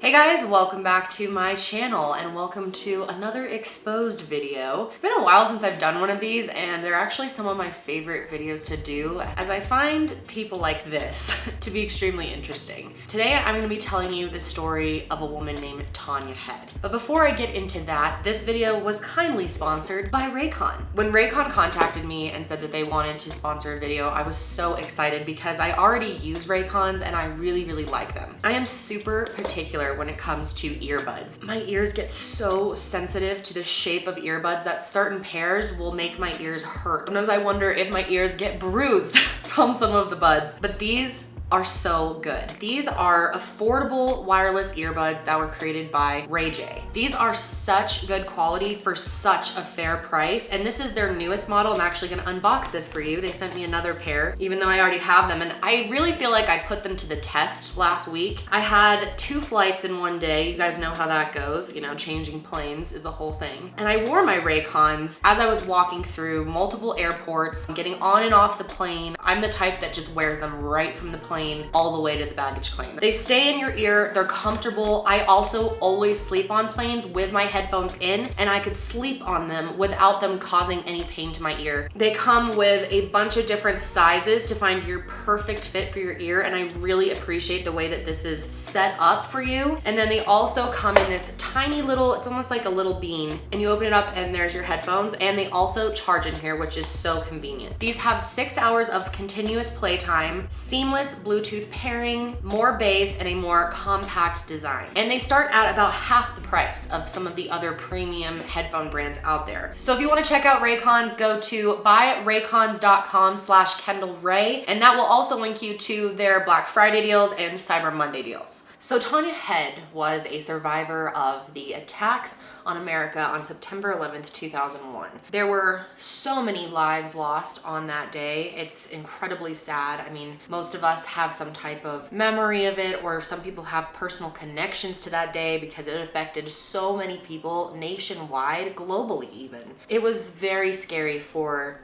Hey guys, welcome back to my channel and welcome to another exposed video. It's been a while since I've done one of these and they're actually some of my favorite videos to do as I find people like this to be extremely interesting. Today I'm going to be telling you the story of a woman named Tania Head. But before I get into that, this video was kindly sponsored by Raycon. When Raycon contacted me and said that they wanted to sponsor a video, I was so excited because I already use Raycons and I really like them. I am super particular when it comes to earbuds. My ears get so sensitive to the shape of earbuds that certain pairs will make my ears hurt. Sometimes I wonder if my ears get bruised from some of the buds, but these are so good. These are affordable wireless earbuds that were created by Ray J. These are such good quality for such a fair price, and this is their newest model. I'm actually gonna unbox this for you. They sent me another pair, even though I already have them, and I really feel like I put them to the test last week. I had 2 flights in one day. You guys know how that goes. You know, changing planes is a whole thing. And I wore my Raycons as I was walking through multiple airports, getting on and off the plane. I'm the type that just wears them right from the plane all the way to the baggage claim. They stay in your ear, they're comfortable. I also always sleep on planes with my headphones in, and I could sleep on them without them causing any pain to my ear. They come with a bunch of different sizes to find your perfect fit for your ear, and I really appreciate the way that this is set up for you. And then they also come in this tiny little, it's almost like a little bean, and you open it up and there's your headphones, and they also charge in here, which is so convenient. These have 6 hours of continuous playtime, seamless Bluetooth pairing, more bass, and a more compact design. And they start at about half the price of some of the other premium headphone brands out there. So if you want to check out Raycons, go to buyraycons.com/Kendall Rae, and that will also link you to their Black Friday deals and Cyber Monday deals. So Tania Head was a survivor of the attacks on America on September 11th, 2001. There were so many lives lost on that day. It's incredibly sad. I mean, most of us have some type of memory of it, or some people have personal connections to that day because it affected so many people nationwide, globally even. It was very scary for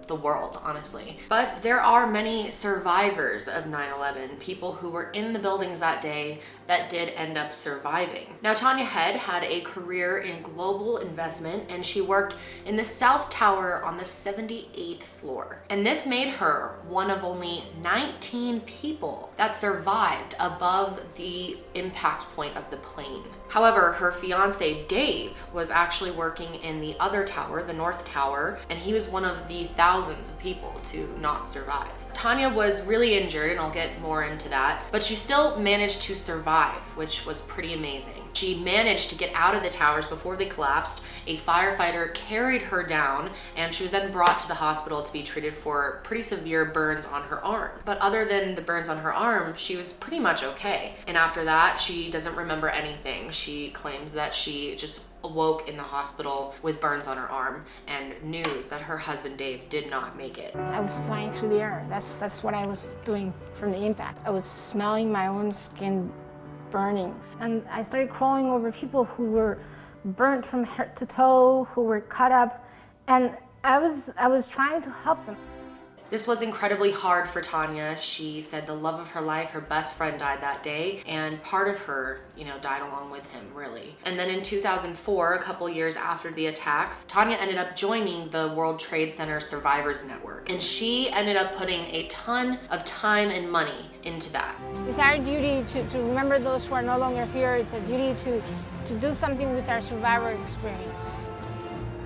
the world, honestly. But there are many survivors of 9/11, people who were in the buildings that day that did end up surviving. Now, Tania Head had a career in global investment, and she worked in the South Tower on the 78th floor. And this made her one of only 19 people that survived above the impact point of the plane. However, her fiance Dave was actually working in the other tower, the North Tower, and he was one of the thousands of people to not survive. Tania was really injured, and I'll get more into that, but she still managed to survive, which was pretty amazing. She managed to get out of the towers before they collapsed. A firefighter carried her down, and she was then brought to the hospital to be treated for pretty severe burns on her arm. But other than the burns on her arm, she was pretty much okay. And after that, she doesn't remember anything. She claims that she just awoke in the hospital with burns on her arm and news that her husband Dave did not make it. I was flying through the air. That's what I was doing from the impact. I was smelling my own skin burning. And I started crawling over people who were burnt from head to toe, who were cut up, and I was trying to help them. This was incredibly hard for Tania. She said the love of her life, her best friend, died that day, and part of her, died along with him, really. And then in 2004, a couple years after the attacks, Tania ended up joining the World Trade Center Survivors Network, and she ended up putting a ton of time and money into that. It's our duty to remember those who are no longer here. It's a duty to do something with our survivor experience.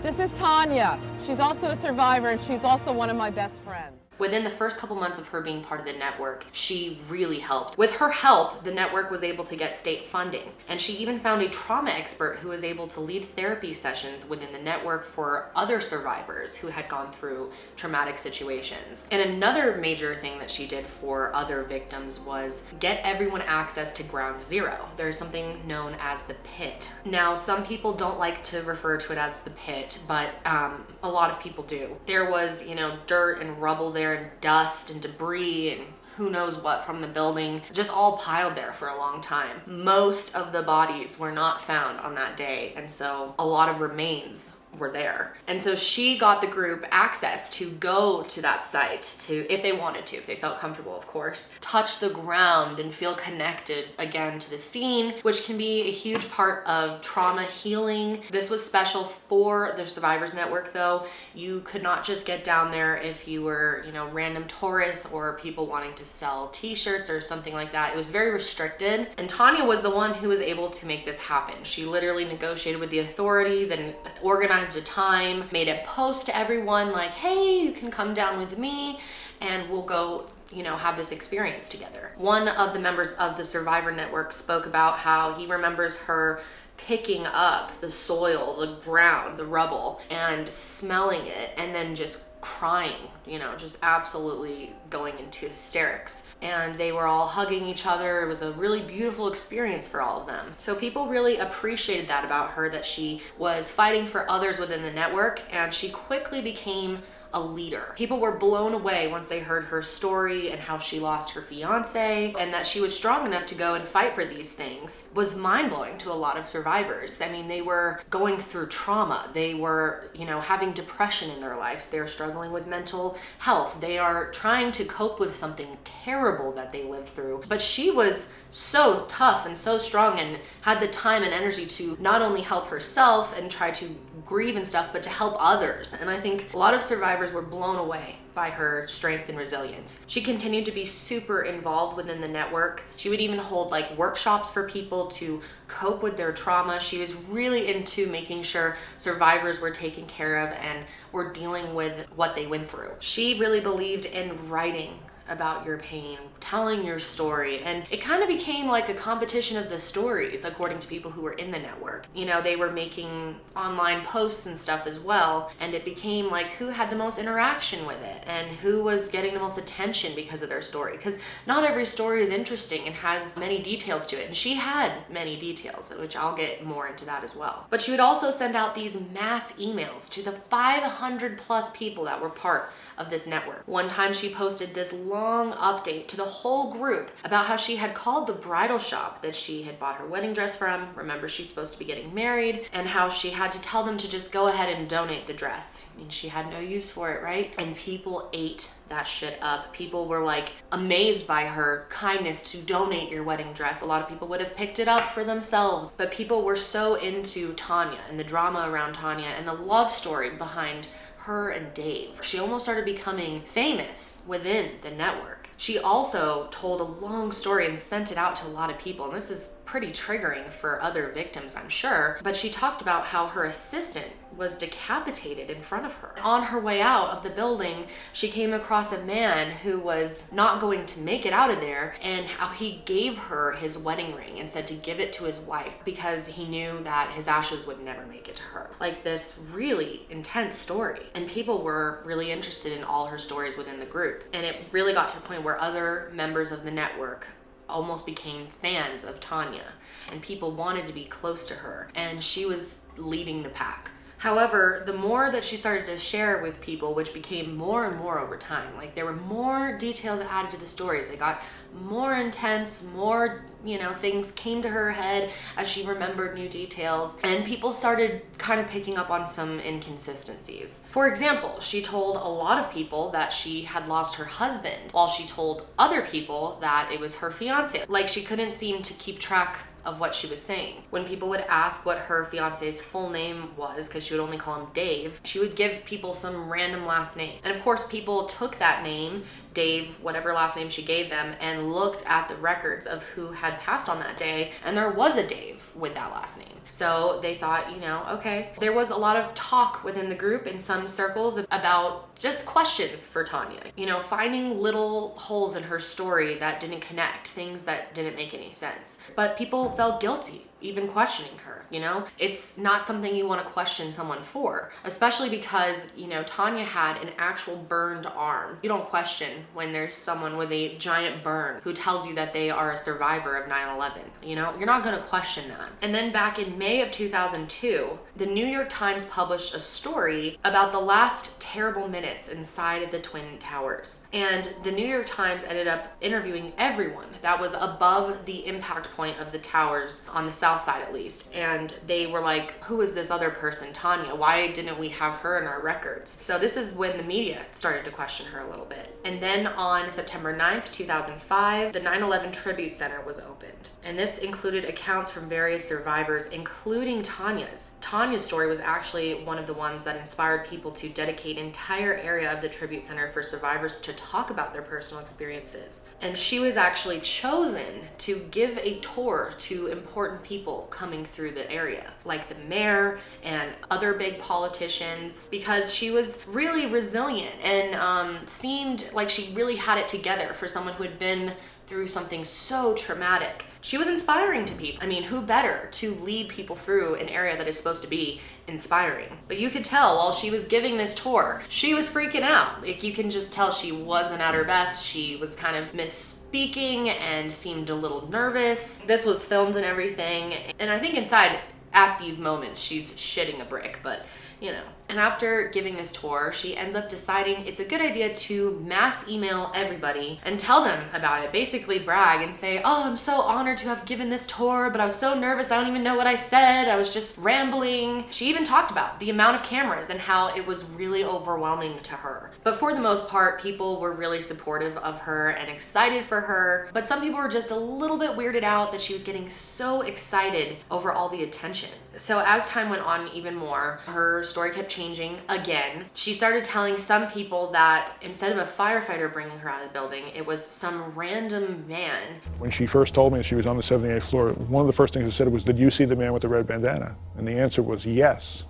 This is Tania. She's also a survivor, and she's also one of my best friends. Within the first couple months of her being part of the network, she really helped. With her help, the network was able to get state funding, and she even found a trauma expert who was able to lead therapy sessions within the network for other survivors who had gone through traumatic situations. And another major thing that she did for other victims was get everyone access to ground zero. There's something known as the pit. Now, some people don't like to refer to it as the pit, but a lot of people do. There was, dirt and rubble there, and dust and debris and who knows what from the building, just all piled there for a long time. Most of the bodies were not found on that day, and so a lot of remains were there. And so she got the group access to go to that site to, if they wanted to, if they felt comfortable, of course, touch the ground and feel connected again to the scene, which can be a huge part of trauma healing. This was special for the Survivors Network though. You could not just get down there if you were, you know, random tourists or people wanting to sell t-shirts or something like that. It was very restricted. And Tania was the one who was able to make this happen. She literally negotiated with the authorities and organized a time, made a post to everyone like, hey, you can come down with me and we'll go, you know, have this experience together. One of the members of the Survivor Network spoke about how he remembers her picking up the soil, the ground, the rubble, and smelling it, and then just crying, you know, just absolutely going into hysterics. And they were all hugging each other. It was a really beautiful experience for all of them. So people really appreciated that about her, that she was fighting for others within the network, and she quickly became a leader. People were blown away once they heard her story and how she lost her fiance, and that she was strong enough to go and fight for these things was mind-blowing to a lot of survivors. I mean, they were going through trauma. They were, you know, having depression in their lives. They're struggling with mental health. They are trying to cope with something terrible that they lived through. But she was so tough and so strong and had the time and energy to not only help herself and try to grieve and stuff, but to help others. And I think a lot of survivors were blown away by her strength and resilience. She continued to be super involved within the network. She would even hold like workshops for people to cope with their trauma. She was really into making sure survivors were taken care of and were dealing with what they went through. She really believed in writing about your pain, telling your story, and it kind of became like a competition of the stories according to people who were in the network. You know, they were making online posts and stuff as well, and it became like who had the most interaction with it and who was getting the most attention because of their story, because not every story is interesting and has many details to it, and she had many details, which I'll get more into that as well. But she would also send out these mass emails to the 500 plus people that were part of this network. One time she posted this long update to the whole group about how she had called the bridal shop that she had bought her wedding dress from. Remember, she's supposed to be getting married, and how she had to tell them to just go ahead and donate the dress. I mean, she had no use for it, right? And people ate that shit up. People were like amazed by her kindness to donate your wedding dress. A lot of people would have picked it up for themselves, but people were so into Tania and the drama around Tania and the love story behind her and Dave. She almost started becoming famous within the network. She also told a long story and sent it out to a lot of people, and this is pretty triggering for other victims, I'm sure, but she talked about how her assistant was decapitated in front of her. On her way out of the building, she came across a man who was not going to make it out of there, and how he gave her his wedding ring and said to give it to his wife because he knew that his ashes would never make it to her. Like this really intense story. And people were really interested in all her stories within the group. And it really got to the point where other members of the network almost became fans of Tania, and people wanted to be close to her, and she was leading the pack. However, the more that she started to share with people, which became more and more over time, like there were more details added to the stories. They got more intense, more, you know, things came to her head as she remembered new details, and people started kind of picking up on some inconsistencies. For example, she told a lot of people that she had lost her husband, while she told other people that it was her fiance. Like she couldn't seem to keep track of what she was saying. When people would ask what her fiance's full name was, because she would only call him Dave, she would give people some random last name. And of course, people took that name, Dave, whatever last name she gave them, and looked at the records of who had passed on that day, and there was a Dave with that last name. So they thought, you know, okay. There was a lot of talk within the group in some circles about just questions for Tania. You know, finding little holes in her story that didn't connect, things that didn't make any sense. But people felt guilty even questioning her, you know? It's not something you want to question someone for, especially because, you know, Tania had an actual burned arm. You don't question when there's someone with a giant burn who tells you that they are a survivor of 9/11, you know? You're not going to question that. And then back in May of 2002, the New York Times published a story about the last terrible minutes inside of the Twin Towers. And the New York Times ended up interviewing everyone that was above the impact point of the towers on the south South Side at least. And they were like, who is this other person, Tania? Why didn't we have her in our records? So this is when the media started to question her a little bit. And then on September 9th, 2005, the 9/11 Tribute Center was opened. And this included accounts from various survivors, including Tania's. Tania's story was actually one of the ones that inspired people to dedicate an entire area of the Tribute Center for survivors to talk about their personal experiences. And she was actually chosen to give a tour to important people coming through the area, like the mayor and other big politicians, because she was really resilient and seemed like she really had it together for someone who had been through something so traumatic. She was inspiring to people. I mean, who better to lead people through an area that is supposed to be inspiring? But you could tell while she was giving this tour, she was freaking out. Like, you can just tell she wasn't at her best. She was kind of misspeaking and seemed a little nervous. This was filmed and everything. And I think inside at these moments, she's shitting a brick, but you know. And after giving this tour, she ends up deciding it's a good idea to mass email everybody and tell them about it. Basically brag and say, oh, I'm so honored to have given this tour, but I was so nervous, I don't even know what I said. I was just rambling. She even talked about the amount of cameras and how it was really overwhelming to her. But for the most part, people were really supportive of her and excited for her. But some people were just a little bit weirded out that she was getting so excited over all the attention. So as time went on even more, her story kept changing again. She started telling some people that instead of a firefighter bringing her out of the building, it was some random man. When she first told me she was on the 78th floor, one of the first things I said was, did you see the man with the red bandana? And the answer was yes.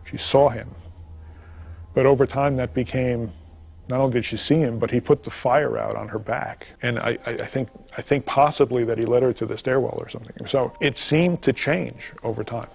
She saw him. But over time that became, not only did she see him, but he put the fire out on her back. And I think possibly that he led her to the stairwell or something. So it seemed to change over time.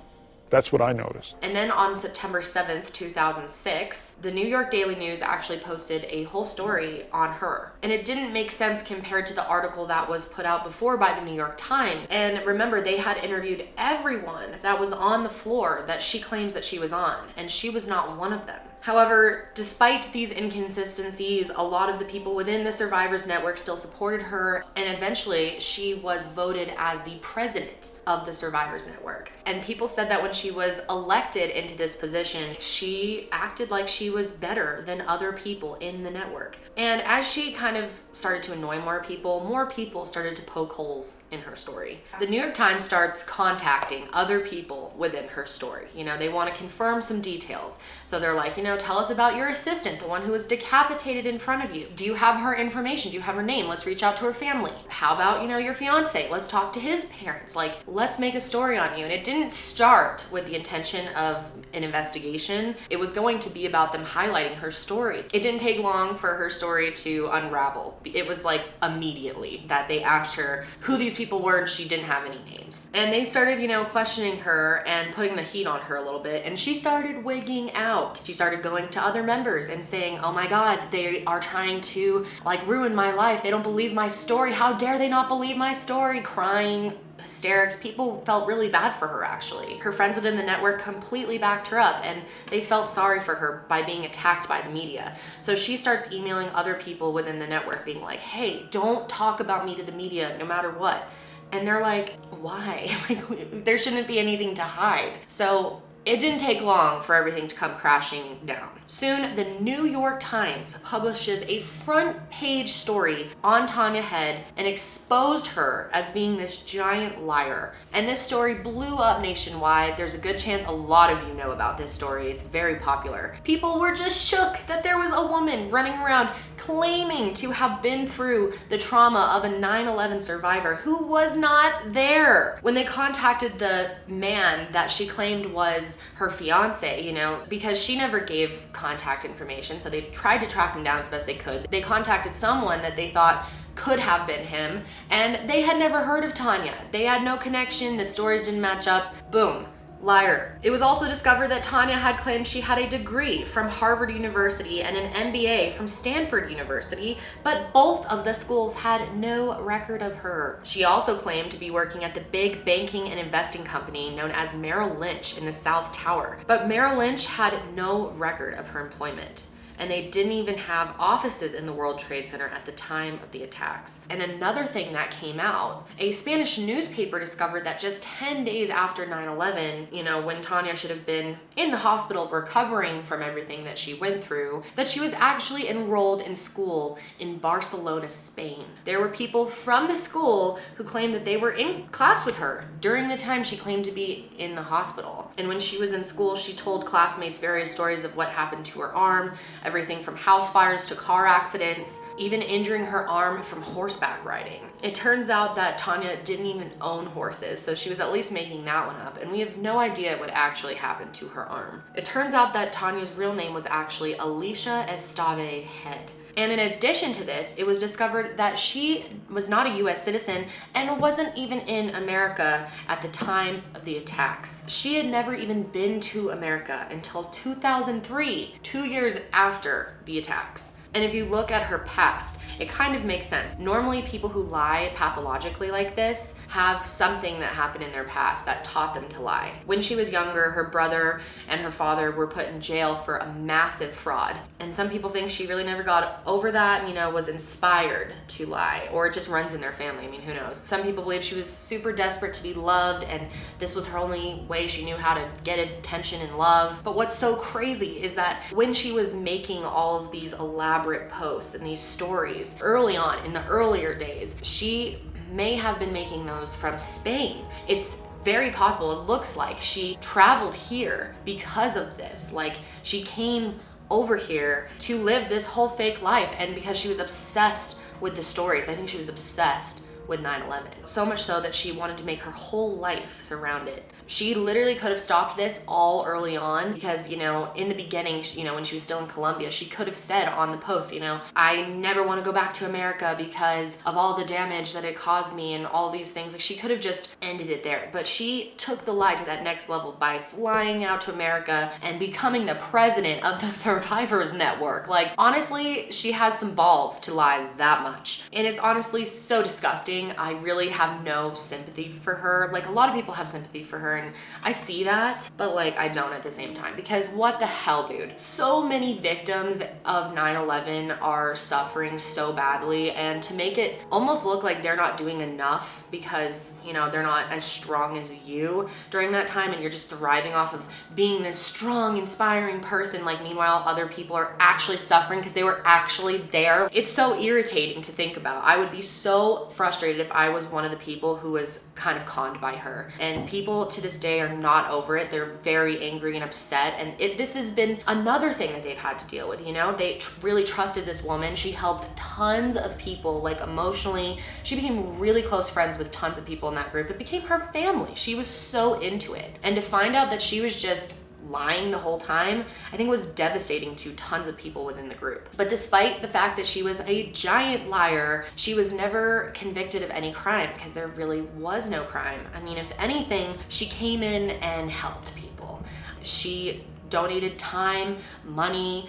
That's what I noticed. And then on September 7th, 2006, the New York Daily News actually posted a whole story on her. And it didn't make sense compared to the article that was put out before by the New York Times. And remember, they had interviewed everyone that was on the floor that she claims that she was on, and she was not one of them. However, despite these inconsistencies, a lot of the people within the Survivors Network still supported her, and eventually she was voted as the president of the Survivors Network. And people said that when she was elected into this position, she acted like she was better than other people in the network. And as she kind of started to annoy more people started to poke holes in her story. The New York Times starts contacting other people within her story. You know, they want to confirm some details. So they're like, you know, tell us about your assistant, the one who was decapitated in front of you. Do you have her information? Do you have her name? Let's reach out to her family. How about, you know, your fiance? Let's talk to his parents. Like, let's make a story on you. And it didn't start with the intention of an investigation. It was going to be about them highlighting her story. It didn't take long for her story to unravel. It was like immediately that they asked her who these people were, and she didn't have any names. And they started, you know, questioning her and putting the heat on her a little bit, and she started wigging out. She started going to other members and saying, oh my God, they are trying to like ruin my life. They don't believe my story. How dare they not believe my story? Crying, hysterics. People felt really bad for her, actually. Her friends within the network completely backed her up, and they felt sorry for her by being attacked by the media. So she starts emailing other people within the network being like, hey, don't talk about me to the media no matter what. And they're like, why? Like, there shouldn't be anything to hide. So it didn't take long for everything to come crashing down. Soon, the New York Times publishes a front page story on Tania Head and exposed her as being this giant liar. And this story blew up nationwide. There's a good chance a lot of you know about this story. It's very popular. People were just shook that there was a woman running around claiming to have been through the trauma of a 9/11 survivor who was not there. When they contacted the man that she claimed was her fiance, you know, because she never gave contact information, so they tried to track him down as best they could. They contacted someone that they thought could have been him, and they had never heard of Tania. They had no connection, the stories didn't match up. Boom. Liar. It was also discovered that Tania had claimed she had a degree from Harvard University and an MBA from Stanford University, but both of the schools had no record of her. She also claimed to be working at the big banking and investing company known as Merrill Lynch in the South Tower, but Merrill Lynch had no record of her employment. and they didn't even have offices in the World Trade Center at the time of the attacks. And another thing that came out, a Spanish newspaper discovered that just 10 days after 9/11, you know, when Tania should have been in the hospital recovering from everything that she went through, that she was actually enrolled in school in Barcelona, Spain. There were people from the school who claimed that they were in class with her during the time she claimed to be in the hospital. And when she was in school, she told classmates various stories of what happened to her arm, everything from house fires to car accidents, even injuring her arm from horseback riding. It turns out that Tania didn't even own horses, so she was at least making that one up, and we have no idea what actually happened to her arm. It turns out that Tania's real name was actually Alicia Esteve Head. And in addition to this, it was discovered that she was not a US citizen and wasn't even in America at the time of the attacks. She had never even been to America until 2003, 2 years after the attacks. And if you look at her past, it kind of makes sense. Normally, people who lie pathologically like this have something that happened in their past that taught them to lie. When she was younger, her brother and her father were put in jail for a massive fraud. And some people think she really never got over that and, you know, was inspired to lie, or it just runs in their family. I mean, who knows? Some people believe she was super desperate to be loved and this was her only way she knew how to get attention and love. But what's so crazy is that when she was making all of these elaborate posts and these stories early on in the earlier days, she may have been making those from Spain. It's very possible. It looks like she traveled here because of this. Like, she came over here to live this whole fake life, and because she was obsessed with the stories. I think she was obsessed with 9/11. So much so that she wanted to make her whole life surround it. She literally could have stopped this all early on because, you know, in the beginning, you know, when she was still in Colombia, she could have said on the post, you know, I never want to go back to America because of all the damage that it caused me and all these things. Like, she could have just ended it there. But she took the lie to that next level by flying out to America and becoming the president of the Survivors Network. Like, honestly, she has some balls to lie that much. And it's honestly so disgusting. I really have no sympathy for her. Like, a lot of people have sympathy for her, and I see that, but like, I don't at the same time, because what the hell, dude? So many victims of 9/11 are suffering so badly, and to make it almost look like they're not doing enough because, you know, they're not as strong as you during that time, and you're just thriving off of being this strong, inspiring person. Like, meanwhile, other people are actually suffering because they were actually there. It's so irritating to think about. I would be so frustrated if I was one of the people who was kind of conned by her. And people to this day are not over it. They're very angry and upset. And this has been another thing that they've had to deal with, you know? They really trusted this woman. She helped tons of people, like, emotionally. She became really close friends with tons of people in that group. It became her family. She was so into it. And to find out that she was just lying the whole time, I think was devastating to tons of people within the group. But despite the fact that she was a giant liar, she was never convicted of any crime because there really was no crime. I mean, if anything, she came in and helped people. She donated time, money,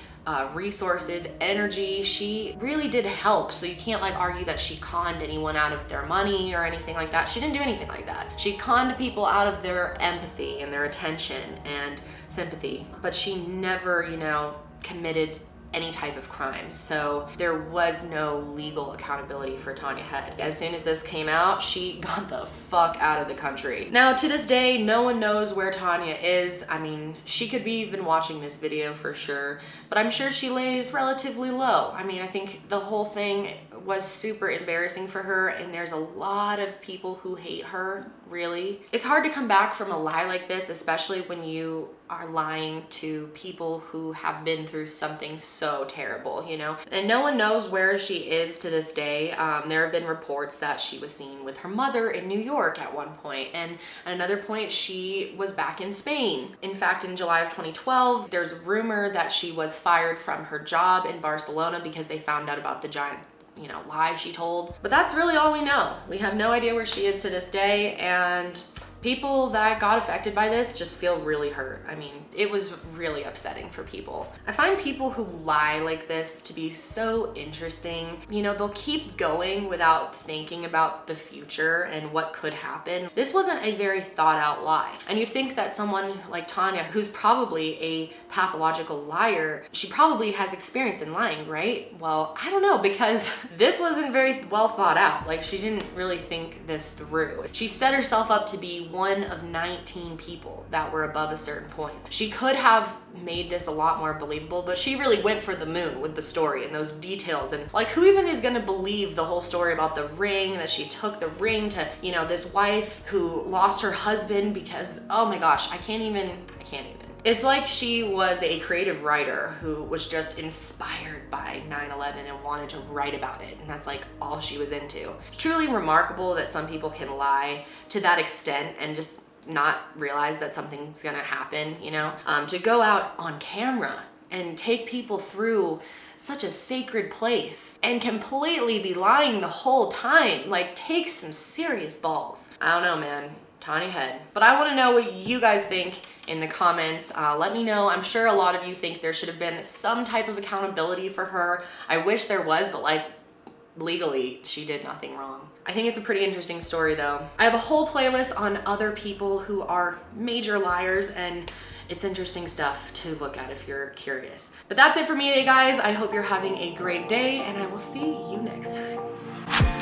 resources, energy. She really did help. So you can't like argue that she conned anyone out of their money or anything like that. She didn't do anything like that. She conned people out of their empathy and their attention and sympathy, but she never, you know, committed any type of crime. So there was no legal accountability for Tania Head. As soon as this came out, she got the fuck out of the country. Now, to this day, no one knows where Tania is. I mean, she could be even watching this video for sure, but I'm sure she lays relatively low. I mean, I think the whole thing was super embarrassing for her, and there's a lot of people who hate her, really. It's hard to come back from a lie like this, especially when you are lying to people who have been through something so terrible, you know? And no one knows where she is to this day. There have been reports that she was seen with her mother in New York at one point, and at another point she was back in Spain. In fact, in July of 2012, there's a rumor that she was fired from her job in Barcelona because they found out about the giant, you know, lie she told. But that's really all we know. We have no idea where she is to this day, and People that got affected by this just feel really hurt. I mean, it was really upsetting for people. I find people who lie like this to be so interesting. You know, they'll keep going without thinking about the future and what could happen. This wasn't a very thought out lie. And you'd think that someone like Tania, who's probably a pathological liar, she probably has experience in lying, right? Well, I don't know, because this wasn't very well thought out. Like, she didn't really think this through. She set herself up to be one of 19 people that were above a certain point. She could have made this a lot more believable, but she really went for the moon with the story and those details. And like, who even is gonna believe the whole story about the ring, that she took the ring to, you know, this wife who lost her husband because, oh my gosh, I can't even. It's like she was a creative writer who was just inspired by 9/11 and wanted to write about it, and that's like all she was into. It's truly remarkable that some people can lie to that extent and just not realize that something's gonna happen, you know? To go out on camera and take people through such a sacred place and completely be lying the whole time, like, takes some serious balls. I don't know, man. Tania Head. But I want to know what you guys think in the comments. Let me know. I'm sure a lot of you think there should have been some type of accountability for her. I wish there was, but like, legally, she did nothing wrong. I think it's a pretty interesting story though. I have a whole playlist on other people who are major liars, and it's interesting stuff to look at if you're curious. But that's it for me today, guys. I hope you're having a great day, and I will see you next time.